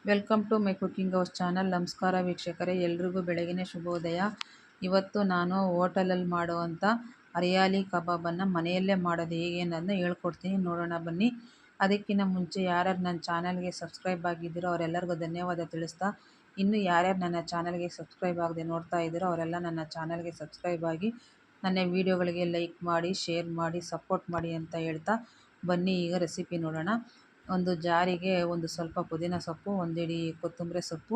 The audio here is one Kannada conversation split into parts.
Welcome to my cooking house channel. ನಮಸ್ಕಾರ ವೀಕ್ಷಕರೇ, ಎಲ್ರಿಗೂ ಬೆಳಗಿನ ಶುಭೋದಯ. ಇವತ್ತು ನಾನು ಹೋಟೆಲಲ್ಲಿ ಮಾಡುವಂಥ ಹರಿಯಾಲಿ ಕಬಾಬನ್ನು ಮನೆಯಲ್ಲೇ ಮಾಡೋದು ಹೇಗೆ ಅನ್ನೋದನ್ನ ಹೇಳ್ಕೊಡ್ತೀನಿ, ನೋಡೋಣ ಬನ್ನಿ. ಅದಕ್ಕಿಂತ ಮುಂಚೆ ಯಾರ್ಯಾರು ನನ್ನ ಚಾನಲ್ಗೆ ಸಬ್ಸ್ಕ್ರೈಬ್ ಆಗಿದ್ದೀರೋ ಅವರೆಲ್ಲರಿಗೂ ಧನ್ಯವಾದ ತಿಳಿಸ್ತಾ, ಇನ್ನು ಯಾರ್ಯಾರು ನನ್ನ ಚಾನಲ್ಗೆ ಸಬ್ಸ್ಕ್ರೈಬ್ ಆಗದೆ ನೋಡ್ತಾ ಇದ್ದೀರೋ ಅವರೆಲ್ಲ ನನ್ನ ಚಾನಲ್ಗೆ ಸಬ್ಸ್ಕ್ರೈಬ್ ಆಗಿ ನನ್ನ ವೀಡಿಯೋಗಳಿಗೆ ಲೈಕ್ ಮಾಡಿ, ಶೇರ್ ಮಾಡಿ, ಸಪೋರ್ಟ್ ಮಾಡಿ ಅಂತ ಹೇಳ್ತಾ ಬನ್ನಿ ಈಗ ರೆಸಿಪಿ ನೋಡೋಣ. ಒಂದು ಜಾರಿಗೆ ಒಂದು ಸ್ವಲ್ಪ ಪುದೀನ ಸೊಪ್ಪು, ಒಂದು ಹಿಡಿ ಕೊತ್ತಂಬರಿ ಸೊಪ್ಪು,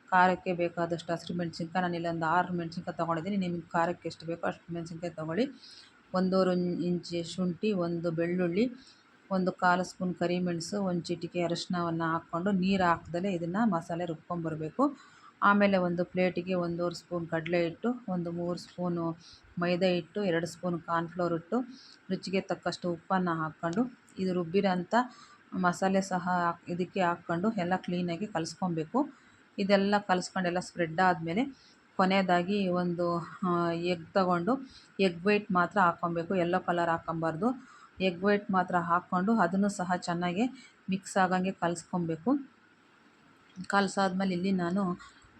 ಖಾರಕ್ಕೆ ಬೇಕಾದಷ್ಟು ಹಸಿರು ಮೆಣಸಿನ್ಕಾಯಿ, ನಾನಿಲ್ಲಿ ಒಂದು 6 ಮೆಣಸಿನ್ಕಾಯಿ ತೊಗೊಂಡಿದ್ದೀನಿ. ನಿಮಗೆ ಖಾರಕ್ಕೆ ಎಷ್ಟು ಬೇಕೋ ಅಷ್ಟು ಮೆಣಸಿನ್ಕಾಯಿ ತೊಗೊಳ್ಳಿ. ಒಂದೂವರೆ ಇಂಚು ಶುಂಠಿ, ಒಂದು ಬೆಳ್ಳುಳ್ಳಿ, ಒಂದು 1/4 ಸ್ಪೂನ್ ಕರಿಮೆಣಸು, ಒಂದು ಚಿಟಿಕೆ ಅರಿಶಿನವನ್ನು ಹಾಕ್ಕೊಂಡು ನೀರು ಹಾಕ್ದಲೇ ಇದನ್ನು ಮಸಾಲೆ ರುಬ್ಕೊಂಬರಬೇಕು. ಆಮೇಲೆ ಒಂದು ಪ್ಲೇಟಿಗೆ 1.5 ಸ್ಪೂನ್ ಕಡಲೆ ಹಿಟ್ಟು, ಒಂದು 3 ಸ್ಪೂನು ಮೈದಾ ಹಿಟ್ಟು, 2 ಸ್ಪೂನ್ ಕಾರ್ನ್ಫ್ಲೋರ್ ಹಿಟ್ಟು, ರುಚಿಗೆ ತಕ್ಕಷ್ಟು ಉಪ್ಪನ್ನು ಹಾಕ್ಕೊಂಡು ಇದು ರುಬ್ಬಿರೋಂಥ ಮಸಾಲೆ ಸಹ ಇದಕ್ಕೆ ಹಾಕ್ಕೊಂಡು ಎಲ್ಲ ಕ್ಲೀನಾಗಿ ಕಲಿಸ್ಕೊಬೇಕು. ಇದೆಲ್ಲ ಕಲಿಸ್ಕೊಂಡು ಎಲ್ಲ ಸ್ಪ್ರೆಡ್ ಆದಮೇಲೆ ಕೊನೆಯದಾಗಿ ಒಂದು ಎಗ್ ತಗೊಂಡು ಎಗ್ ವೈಟ್ ಮಾತ್ರ ಹಾಕ್ಕೊಬೇಕು, ಯೆಲ್ಲೋ ಕಲರ್ ಹಾಕ್ಕೊಬಾರ್ದು. ಎಗ್ ವೈಟ್ ಮಾತ್ರ ಹಾಕ್ಕೊಂಡು ಅದನ್ನು ಸಹ ಚೆನ್ನಾಗಿ ಮಿಕ್ಸ್ ಆಗಂಗೆ ಕಲಿಸ್ಕೊಬೇಕು. ಕಲಸಾದ್ಮೇಲೆ ಇಲ್ಲಿ ನಾನು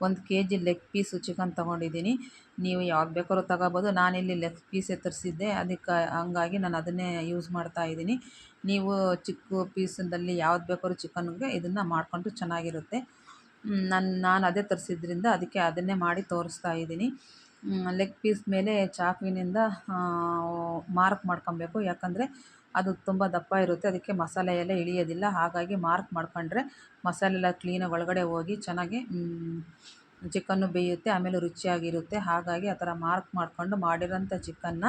1 kg ಲೆಗ್ ಪೀಸು ಚಿಕನ್ ತೊಗೊಂಡಿದ್ದೀನಿ. ನೀವು ಯಾವ್ದು ಬೇಕಾದ್ರೂ ತಗೋಬೋದು. ನಾನಿಲ್ಲಿ ಲೆಗ್ ಪೀಸೇ ತರಿಸಿದ್ದೆ, ಅದಕ್ಕೆ ಹಂಗಾಗಿ ನಾನು ಅದನ್ನೇ ಯೂಸ್ ಮಾಡ್ತಾಯಿದ್ದೀನಿ. ನೀವು ಚಿಕ್ಕ ಪೀಸದಲ್ಲಿ ಯಾವ್ದು ಬೇಕಾದ್ರೂ ಚಿಕನ್ಗೆ ಇದನ್ನು ಮಾಡಿಕೊಂಡ್ರೆ ಚೆನ್ನಾಗಿರುತ್ತೆ. ನಾನು ಅದೇ ತರಿಸಿದ್ರಿಂದ ಅದಕ್ಕೆ ಅದನ್ನೇ ಮಾಡಿ ತೋರಿಸ್ತಾ ಇದ್ದೀನಿ. ಲೆಗ್ ಪೀಸ್ ಮೇಲೆ ಚಾಕುವಿನಿಂದ ಮಾರ್ಕ್ ಮಾಡ್ಕೊಬೇಕು, ಯಾಕಂದರೆ ಅದು ತುಂಬ ದಪ್ಪ ಇರುತ್ತೆ, ಅದಕ್ಕೆ ಮಸಾಲೆ ಎಲ್ಲ ಇಳಿಯೋದಿಲ್ಲ. ಹಾಗಾಗಿ ಮಾರ್ಕ್ ಮಾಡ್ಕೊಂಡ್ರೆ ಮಸಾಲೆ ಎಲ್ಲ ಕ್ಲೀನಾಗಿ ಒಳಗಡೆ ಹೋಗಿ ಚೆನ್ನಾಗಿ ಚಿಕನ್ನು ಬೇಯುತ್ತೆ, ಆಮೇಲೆ ರುಚಿಯಾಗಿರುತ್ತೆ. ಹಾಗಾಗಿ ಆ ಥರ ಮಾರ್ಕ್ ಮಾಡಿಕೊಂಡು ಮಾಡಿರೋಂಥ ಚಿಕನ್ನ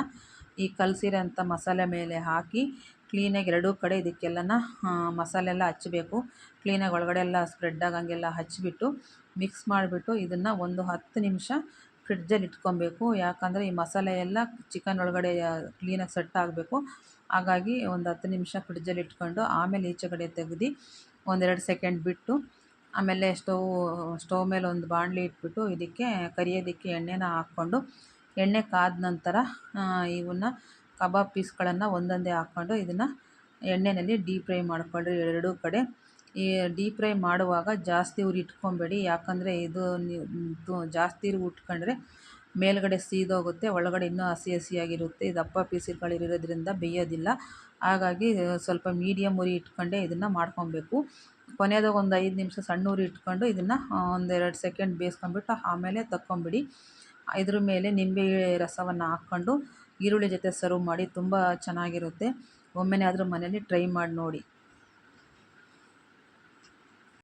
ಈ ಕಲಸಿರೋಂಥ ಮಸಾಲೆ ಮೇಲೆ ಹಾಕಿ ಕ್ಲೀನಾಗಿ ಎರಡೂ ಕಡೆ ಇದಕ್ಕೆಲ್ಲನ ಮಸಾಲೆ ಎಲ್ಲ ಹಚ್ಚಬೇಕು. ಕ್ಲೀನಾಗಿ ಒಳಗಡೆ ಎಲ್ಲ ಸ್ಪ್ರೆಡ್ ಆಗಂಗೆಲ್ಲ ಹಚ್ಚಿಬಿಟ್ಟು ಮಿಕ್ಸ್ ಮಾಡಿಬಿಟ್ಟು ಇದನ್ನು ಒಂದು 10 ನಿಮಿಷ ಫ್ರಿಡ್ಜಲ್ಲಿ ಇಟ್ಕೊಬೇಕು. ಯಾಕಂದರೆ ಈ ಮಸಾಲೆ ಎಲ್ಲ ಚಿಕನ್ ಒಳಗಡೆ ಕ್ಲೀನಾಗಿ ಸೆಟ್ ಆಗಬೇಕು. ಹಾಗಾಗಿ ಒಂದು 10 ನಿಮಿಷ ಫ್ರಿಡ್ಜಲ್ಲಿ ಇಟ್ಕೊಂಡು ಆಮೇಲೆ ಈಚೆ ಕಡೆ ತೆಗೆದು 1-2 ಸೆಕೆಂಡ್ ಬಿಟ್ಟು ಆಮೇಲೆ ಸ್ಟವ್ ಮೇಲೆ ಒಂದು ಬಾಣಲಿ ಇಟ್ಬಿಟ್ಟು ಇದಕ್ಕೆ ಕರಿಯೋದಕ್ಕೆ ಎಣ್ಣೆನ ಹಾಕ್ಕೊಂಡು, ಎಣ್ಣೆ ಕಾದ ನಂತರ ಇವನ್ನ ಕಬಾಬ್ ಪೀಸ್ಗಳನ್ನು ಒಂದೊಂದೇ ಹಾಕ್ಕೊಂಡು ಇದನ್ನು ಎಣ್ಣೆಯಲ್ಲಿ ಡೀಪ್ ಫ್ರೈ ಮಾಡ್ಕೊಳ್ಳಿ ಎರಡೂ ಕಡೆ. ಈ ಡೀಪ್ ಫ್ರೈ ಮಾಡುವಾಗ ಜಾಸ್ತಿ ಉರಿ ಇಟ್ಕೊಬೇಡಿ, ಯಾಕಂದರೆ ಇದು ಜಾಸ್ತಿ ಉಟ್ಕೊಂಡ್ರೆ ಮೇಲ್ಗಡೆ ಸೀದೋಗುತ್ತೆ, ಒಳಗಡೆ ಇನ್ನೂ ಹಸಿ ಹಸಿಯಾಗಿರುತ್ತೆ. ದಪ್ಪ ಪೀಸುಗಳಿರೋದ್ರಿಂದ ಬೇಯೋದಿಲ್ಲ. ಹಾಗಾಗಿ ಸ್ವಲ್ಪ ಮೀಡಿಯಮ್ ಉರಿ ಇಟ್ಕೊಂಡೇ ಇದನ್ನು ಮಾಡ್ಕೊಬೇಕು. ಕೊನೆಯದಾಗ ಒಂದು 5 ನಿಮಿಷ ಸಣ್ಣ ಉರಿ ಇಟ್ಕೊಂಡು ಇದನ್ನು 1-2 ಸೆಕೆಂಡ್ ಬೇಯಿಸ್ಕೊಂಬಿಟ್ಟು ಆಮೇಲೆ ತಕ್ಕೊಂಬಿಡಿ. ಇದ್ರ ಮೇಲೆ ನಿಂಬೆ ರಸವನ್ನು ಹಾಕ್ಕೊಂಡು ಈರುಳ್ಳಿ ಜೊತೆ ಸರ್ವ್ ಮಾಡಿ, ತುಂಬ ಚೆನ್ನಾಗಿರುತ್ತೆ. ಒಮ್ಮೆನಾದರೂ ಮನೇಲಿ ಟ್ರೈ ಮಾಡಿ ನೋಡಿ.